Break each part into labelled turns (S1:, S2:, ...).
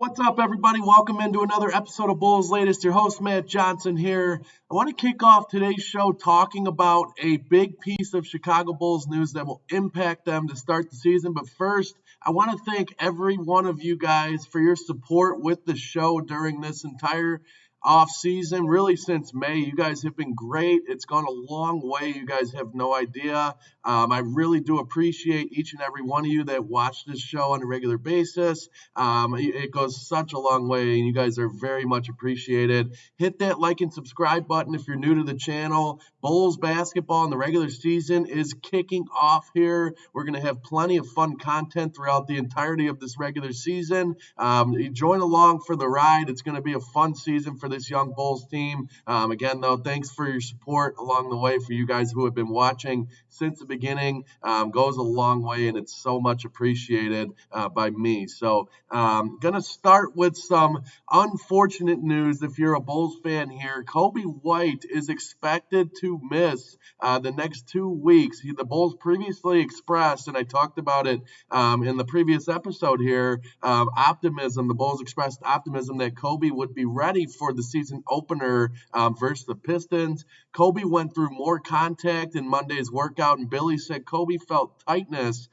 S1: What's up, everybody? Welcome into another episode of Bulls Latest. Your host, Matt Johnson here. I want to kick off today's show talking about a big piece of Chicago Bulls news that will impact them to start the season. But first, I want to thank every one of you guys for your support with the show during this entire off season, really since May. You guys have been great. It's gone a long way. You guys have no idea. I really do appreciate each and every one of you that watch this show on a regular basis. It goes such a long way, and you guys are very much appreciated. Hit that like and subscribe button if you're new to the channel. Bulls basketball in the regular season is kicking off here. We're going to have plenty of fun content throughout the entirety of this regular season. You join along for the ride. It's going to be a fun season for this young Bulls team. Again, though, thanks for your support along the way. For you guys who have been watching since the beginning, goes a long way, and it's so much appreciated by me. So, gonna start with some unfortunate news. If you're a Bulls fan here, Coby White is expected to miss the next 2 weeks. The Bulls previously expressed, and I talked about it in the previous episode here, optimism. The Bulls expressed optimism that Coby would be ready for the season opener versus the Pistons. Coby went through more contact in Monday's workout, and Billy said Coby felt tightness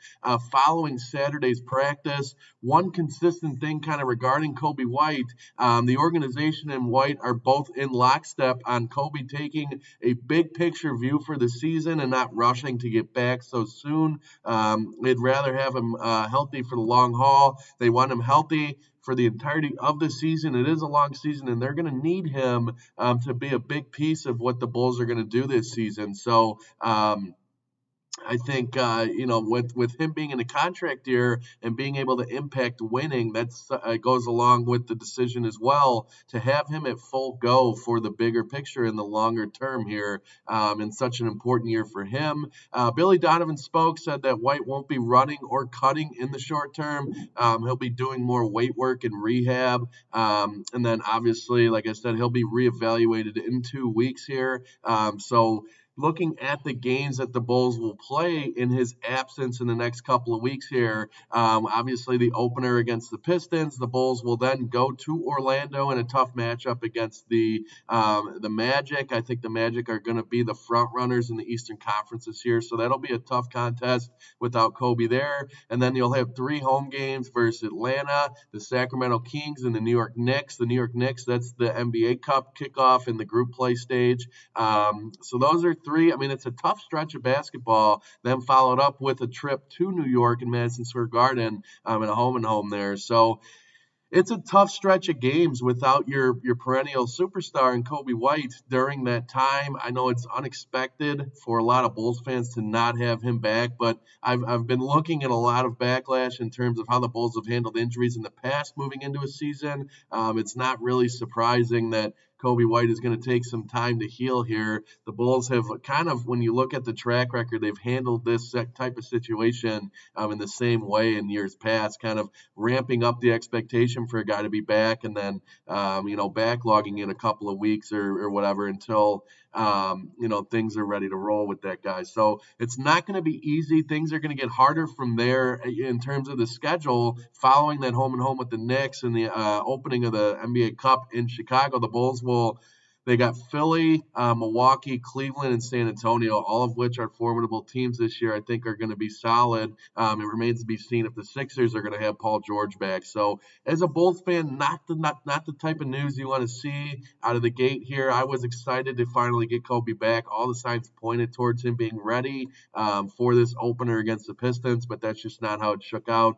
S1: following Saturday's practice. One consistent thing kind of regarding Coby White, the organization and White are both in lockstep on Coby taking a big picture view for the season and not rushing to get back so soon. They'd rather have him healthy for the long haul. They want him healthy for the entirety of the season. It is a long season, and they're going to need him to be a big piece of what the Bulls are going to do this season. So, I think with him being in a contract year and being able to impact winning, that's goes along with the decision as well to have him at full go for the bigger picture in the longer term here in such an important year for him. Billy Donovan said that White won't be running or cutting in the short term. He'll be doing more weight work and rehab, and then obviously, like I said, he'll be reevaluated in 2 weeks here. So looking at the games that the Bulls will play in his absence in the next couple of weeks here, obviously the opener against the Pistons, the Bulls will then go to Orlando in a tough matchup against the Magic. I think the Magic are going to be the front runners in the Eastern Conference this year, so that'll be a tough contest without Coby there. And then you'll have 3 home games versus Atlanta, the Sacramento Kings, and the New York Knicks. The New York Knicks, that's the NBA Cup kickoff in the group play stage. So those are 3. I mean, it's a tough stretch of basketball, then followed up with a trip to New York and Madison Square Garden and a home there. So it's a tough stretch of games without your perennial superstar in Coby White during that time. I know it's unexpected for a lot of Bulls fans to not have him back, but I've been looking at a lot of backlash in terms of how the Bulls have handled injuries in the past moving into a season. It's not really surprising that Coby White is going to take some time to heal here. The Bulls have kind of, when you look at the track record, they've handled this type of situation in the same way in years past, kind of ramping up the expectation for a guy to be back and then, backlogging in a couple of weeks or whatever until, things are ready to roll with that guy. So it's not going to be easy. Things are going to get harder from there in terms of the schedule following that home and home with the Knicks and the opening of the NBA Cup in Chicago. The Bulls they got Philly, Milwaukee, Cleveland, and San Antonio, all of which are formidable teams this year. I think are going to be solid. It remains to be seen if the Sixers are going to have Paul George back. So, as a Bulls fan, not the type of news you want to see out of the gate here. I was excited to finally get Coby back. All the signs pointed towards him being ready for this opener against the Pistons, but that's just not how it shook out.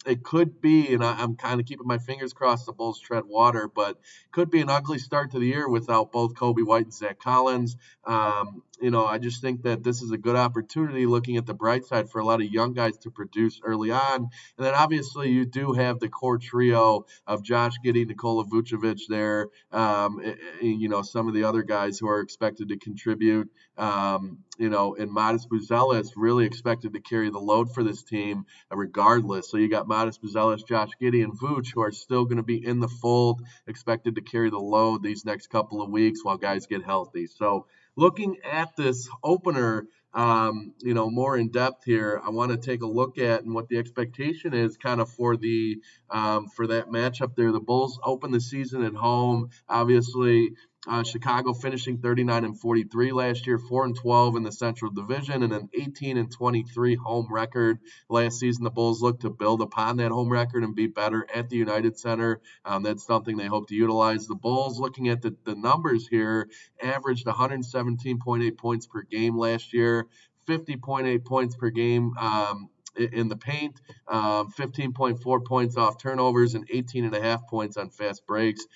S1: It could be, and I'm kind of keeping my fingers crossed the Bulls tread water, but could be an ugly start to the year without both Coby White and Zach Collins. I just think that this is a good opportunity looking at the bright side for a lot of young guys to produce early on. And then obviously you do have the core trio of Josh Giddey, Nikola Vucevic there, some of the other guys who are expected to contribute, and Modest Buzelis really expected to carry the load for this team regardless. So you got Modest Buzelis, Josh Giddey, and Vooch who are still going to be in the fold, expected to carry the load these next couple of weeks while guys get healthy. So looking at this opener, more in depth here, I want to take a look at and what the expectation is kind of for for that matchup there. The Bulls open the season at home. Obviously, Chicago finishing 39-43 last year, 4-12 in the Central Division, and an 18-23 home record last season. The Bulls look to build upon that home record and be better at the United Center. That's something they hope to utilize. The Bulls, looking at the numbers here, averaged 117.8 points per game last year, 50.8 points per game in the paint, 15.4 points off turnovers, and 18.5 points on fast breaks.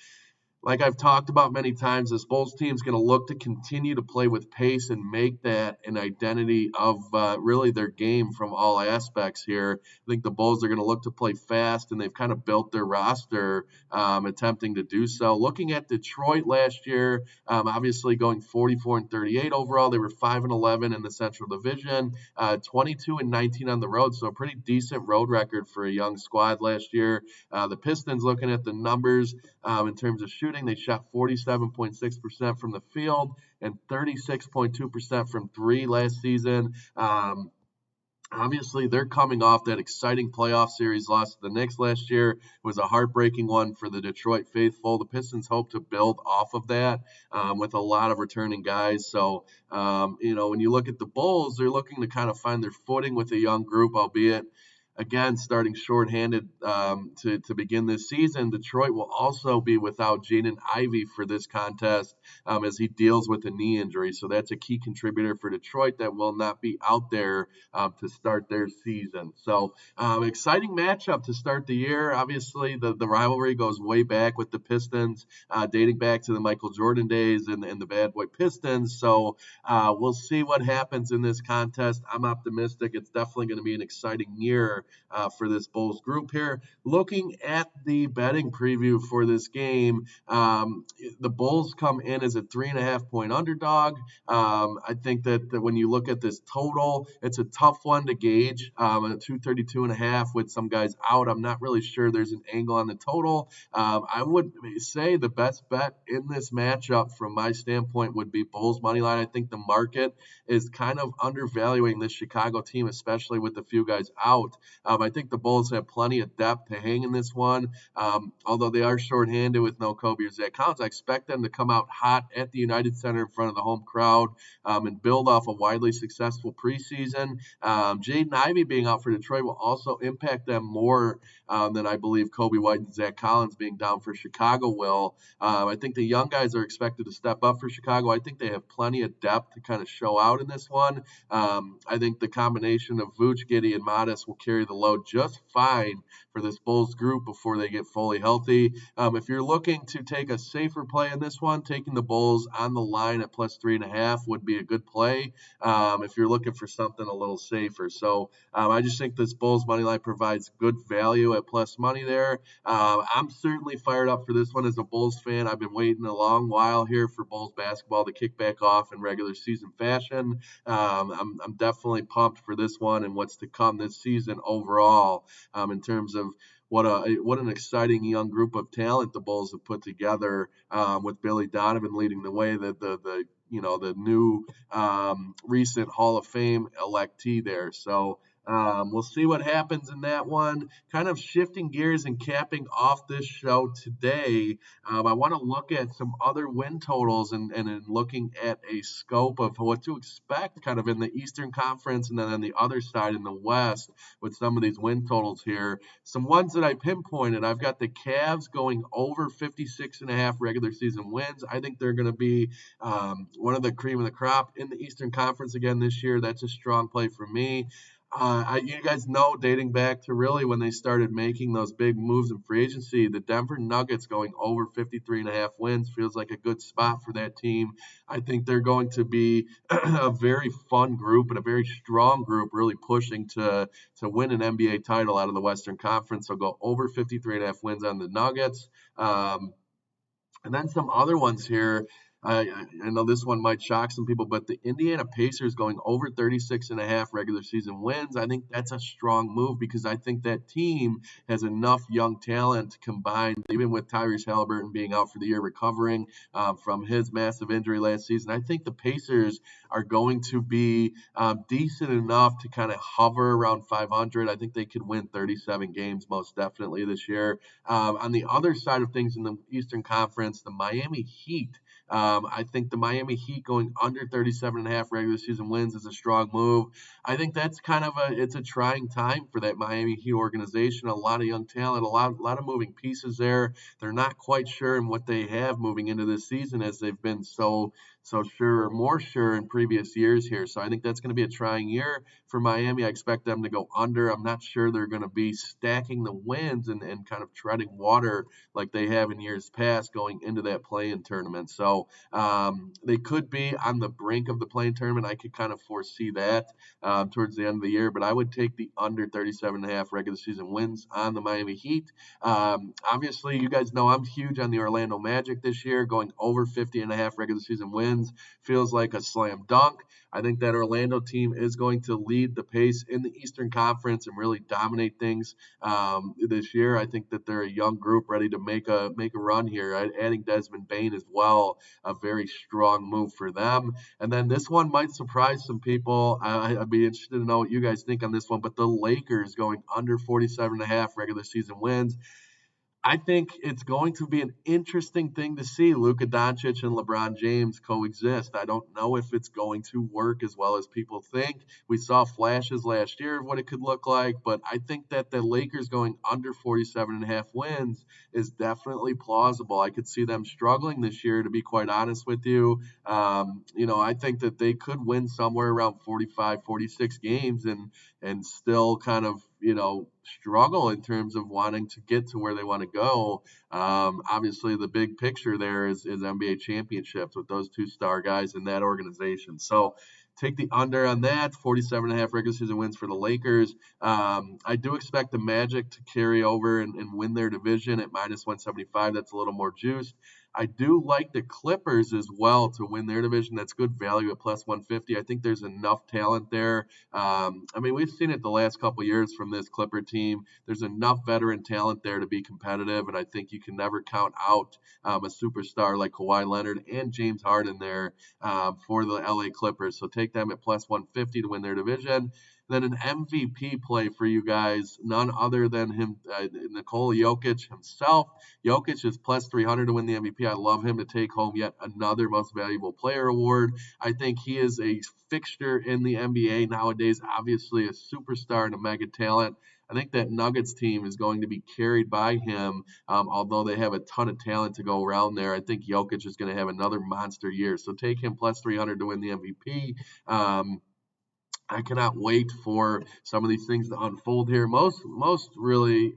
S1: Like I've talked about many times, this Bulls team is going to look to continue to play with pace and make that an identity of really their game from all aspects here. I think the Bulls are going to look to play fast, and they've kind of built their roster attempting to do so. Looking at Detroit last year, obviously going 44-38 overall. They were 5-11 in the Central Division, 22-19 on the road, so a pretty decent road record for a young squad last year. The Pistons, looking at the numbers in terms of shooting, they shot 47.6% from the field and 36.2% from three last season. Obviously, they're coming off that exciting playoff series loss to the Knicks last year. It was a heartbreaking one for the Detroit faithful. The Pistons hope to build off of that with a lot of returning guys. So, when you look at the Bulls, they're looking to kind of find their footing with a young group, albeit again, starting shorthanded to begin this season. Detroit will also be without Jaden Ivey for this contest as he deals with a knee injury. So that's a key contributor for Detroit that will not be out there to start their season. So exciting matchup to start the year. Obviously, the rivalry goes way back with the Pistons, dating back to the Michael Jordan days and the Bad Boy Pistons. So we'll see what happens in this contest. I'm optimistic. It's definitely going to be an exciting year for this Bulls group here. Looking at the betting preview for this game, the Bulls come in as a 3.5-point underdog. I think that when you look at this total, it's a tough one to gauge. At 232.5 with some guys out, I'm not really sure there's an angle on the total. I would say the best bet in this matchup from my standpoint would be Bulls money line. I think the market is kind of undervaluing this Chicago team, especially with a few guys out. I think the Bulls have plenty of depth to hang in this one. Although they are shorthanded with no Kobe or Zach Collins, I expect them to come out hot at the United Center in front of the home crowd and build off a widely successful preseason. Jaden Ivey being out for Detroit will also impact them more than I believe Kobe White and Zach Collins being down for Chicago will. I think the young guys are expected to step up for Chicago. I think they have plenty of depth to kind of show out in this one. I think the combination of Vooch, Giddey, and Modest will carry the load just fine for this Bulls group before they get fully healthy. If you're looking to take a safer play in this one, taking the Bulls on the line at plus 3.5 would be a good play if you're looking for something a little safer. So I just think this Bulls money line provides good value at plus money there. I'm certainly fired up for this one as a Bulls fan. I've been waiting a long while here for Bulls basketball to kick back off in regular season fashion. I'm definitely pumped for this one and what's to come this season overall in terms of what an exciting young group of talent the Bulls have put together with Billy Donovan leading the way, the new recent Hall of Fame electee there. So we'll see what happens in that one. Kind of shifting gears and capping off this show today, I want to look at some other win totals and looking at a scope of what to expect kind of in the Eastern Conference and then on the other side in the West with some of these win totals here. Some ones that I pinpointed, I've got the Cavs going over 56.5 regular season wins. I think they're going to be one of the cream of the crop in the Eastern Conference again this year. That's a strong play for me. You guys know, dating back to really when they started making those big moves in free agency, the Denver Nuggets going over 53.5 wins feels like a good spot for that team. I think they're going to be a very fun group and a very strong group, really pushing to win an NBA title out of the Western Conference. So go over 53.5 wins on the Nuggets. And then some other ones here. I know this one might shock some people, but the Indiana Pacers going over 36.5 regular season wins, I think that's a strong move because I think that team has enough young talent combined, even with Tyrese Halliburton being out for the year, recovering from his massive injury last season. I think the Pacers are going to be decent enough to kind of hover around 500. I think they could win 37 games most definitely this year. On the other side of things in the Eastern Conference, the Miami Heat. I think the Miami Heat going under 37.5 regular season wins is a strong move. I think that's kind of it's a trying time for that Miami Heat organization. A lot of young talent, a lot of moving pieces there. They're not quite sure in what they have moving into this season as they've been so sure or more sure in previous years here. So I think that's going to be a trying year for Miami. I expect them to go under. I'm not sure they're going to be stacking the wins and kind of treading water like they have in years past going into that play-in tournament. So they could be on the brink of the play-in tournament. I could kind of foresee that towards the end of the year, but I would take the under 37.5 regular season wins on the Miami Heat. Obviously, you guys know I'm huge on the Orlando Magic this year, going over 50.5 regular season wins feels like a slam dunk. I think that Orlando team is going to lead the pace in the Eastern Conference and really dominate things this year. I think that they're a young group ready to make a run here. Adding Desmond Bane as well, a very strong move for them. And then this one might surprise some people. I'd be interested to know what you guys think on this one. But the Lakers going under 47.5 regular season wins. I think it's going to be an interesting thing to see Luka Doncic and LeBron James coexist. I don't know if it's going to work as well as people think. We saw flashes last year of what it could look like, but I think that the Lakers going under 47.5 wins is definitely plausible. I could see them struggling this year, to be quite honest with you. I think that they could win somewhere around 45, 46 games and still kind of, struggle in terms of wanting to get to where they want to go. Obviously, the big picture there is NBA championships with those two star guys in that organization. So take the under on that, 47.5 regular season wins for the Lakers. I do expect the Magic to carry over and win their division at minus 175. That's a little more juiced. I do like the Clippers as well to win their division. That's good value at plus 150. I think there's enough talent there. We've seen it the last couple of years from this Clipper team. There's enough veteran talent there to be competitive, and I think you can never count out a superstar like Kawhi Leonard and James Harden there for the LA Clippers. So take them at plus 150 to win their division. Then an MVP play for you guys, none other than him, Nikola Jokic himself. Jokic is plus 300 to win the MVP. I love him to take home yet another Most Valuable Player award. I think he is a fixture in the NBA nowadays, obviously a superstar and a mega talent. I think that Nuggets team is going to be carried by him, although they have a ton of talent to go around there. I think Jokic is going to have another monster year. So take him plus 300 to win the MVP. I cannot wait for some of these things to unfold here. Most really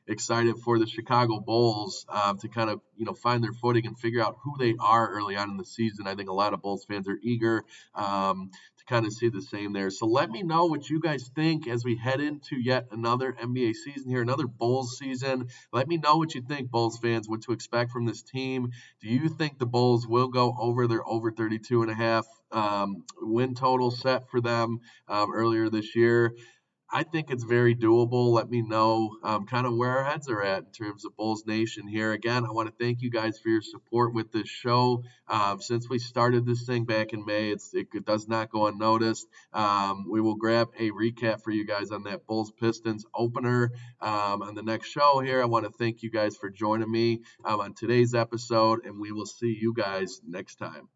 S1: excited for the Chicago Bulls to kind of find their footing and figure out who they are early on in the season. I think a lot of Bulls fans are eager to kind of see the same there. So let me know what you guys think as we head into yet another NBA season here, another Bulls season. Let me know what you think, Bulls fans, what to expect from this team. Do you think the Bulls will go over their over 32.5 win total set for them earlier this year? I think it's very doable. Let me know kind of where our heads are at in terms of Bulls Nation here. Again, I want to thank you guys for your support with this show. Since we started this thing back in May, it does not go unnoticed. We will grab a recap for you guys on that Bulls Pistons opener on the next show here. I want to thank you guys for joining me on today's episode, and we will see you guys next time.